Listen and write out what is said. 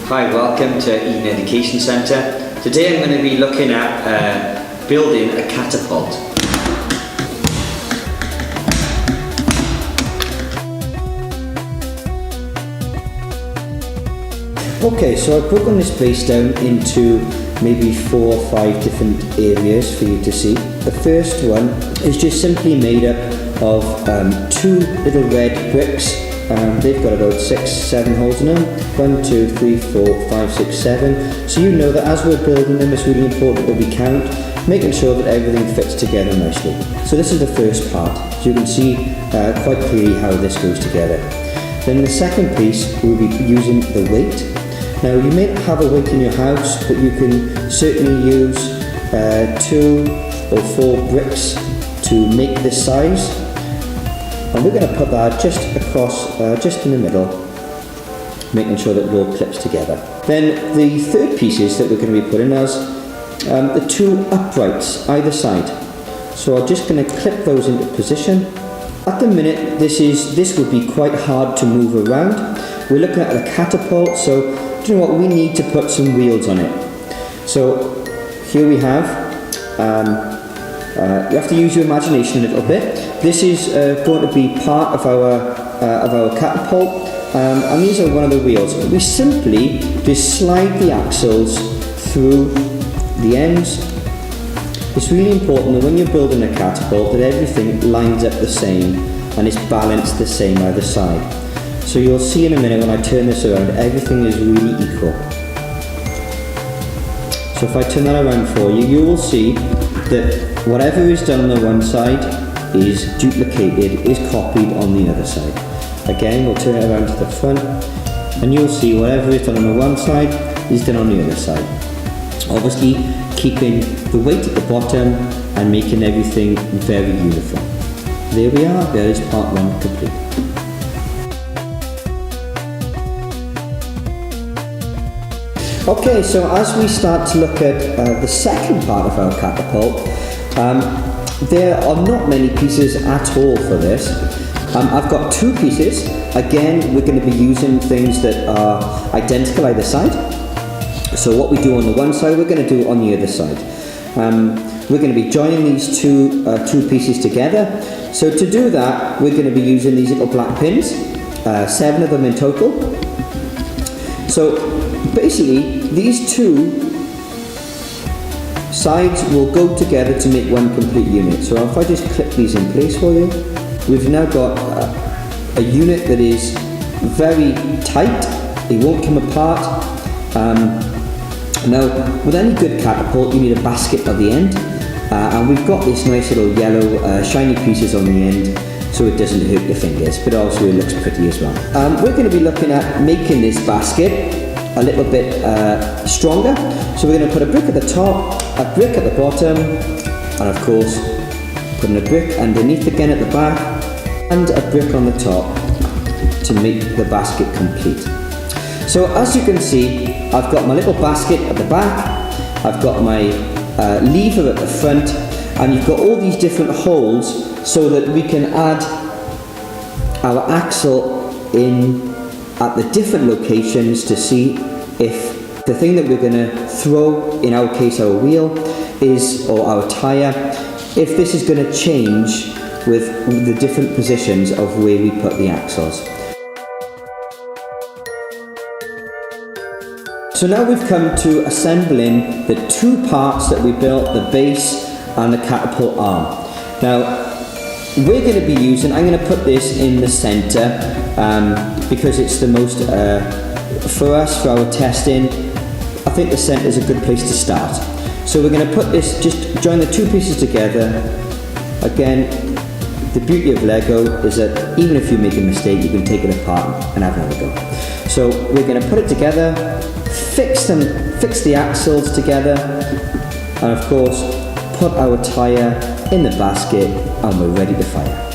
Hi, welcome to Eden Education Centre. Today I'm going to be looking at building a catapult. Okay, so I've broken this place down into maybe 4 or 5 different areas for you to see. The first one is just simply made up of 2 little red bricks. They've got about 6, 7 holes in them. 1, 2, 3, 4, 5, 6, 7. So you know that as we're building them, it's really important that we count, making sure that everything fits together nicely. So this is the first part. So you can see quite clearly how this goes together. Then the second piece, we'll be using the weight. Now you may not have a weight in your house, but you can certainly use 2 or 4 bricks to make this size. And we're going to put that just across, just in the middle, making sure that it all clips together. Then the third pieces that we're going to be putting as the 2 uprights either side. So I'm just going to clip those into position. At the minute, this would be quite hard to move around. We're looking at a catapult, so do you know what? We need to put some wheels on it. So here we have. You have to use your imagination a little bit. This is going to be part of our catapult, and these are one of the wheels. We simply just slide the axles through the ends. It's really important that when you're building a catapult that everything lines up the same and is balanced the same either side. So you'll see in a minute when I turn this around, everything is really equal. So if I turn that around for you, you will see that whatever is done on the one side is duplicated, is copied on the other side. Again, we'll turn it around to the front, and you'll see whatever is done on the one side is done on the other side. Obviously, keeping the weight at the bottom and making everything very uniform. There we are, there is part 1 complete. Okay, so as we start to look at the second part of our catapult, there are not many pieces at all for this. I've got 2 pieces. Again, we're going to be using things that are identical either side. So what we do on the one side, we're going to do on the other side. We're going to be joining these two pieces together. So to do that, we're going to be using these little black pins, 7 of them in total. So basically, these 2 sides will go together to make one complete unit. So if I just clip these in place for you, we've now got a unit that is very tight. It won't come apart. Now, with any good catapult, you need a basket at the end, and we've got this nice little yellow shiny pieces on the end, so it doesn't hurt your fingers, but also it looks pretty as well. We're going to be looking at making this basket a little bit stronger. So we're going to put a brick at the top, a brick at the bottom, and of course putting a brick underneath again at the back, and a brick on the top to make the basket complete. So as you can see, I've got my little basket at the back, I've got my lever at the front, and you've got all these different holes so that we can add our axle in at the different locations to see if the thing that we're going to throw, in our case our wheel, or our tyre, if this is going to change with the different positions of where we put the axles. So now we've come to assembling the 2 parts that we built, the base and the catapult arm. Now, we're going to be using, I'm going to put this in the centre because it's the most, for us, for our testing, I think the centre is a good place to start. So we're going to put this, just join the 2 pieces together. Again, the beauty of Lego is that even if you make a mistake, you can take it apart and have another go. So we're going to put it together, fix the axles together, and of course, put our tyre in the basket, and we're ready to fire.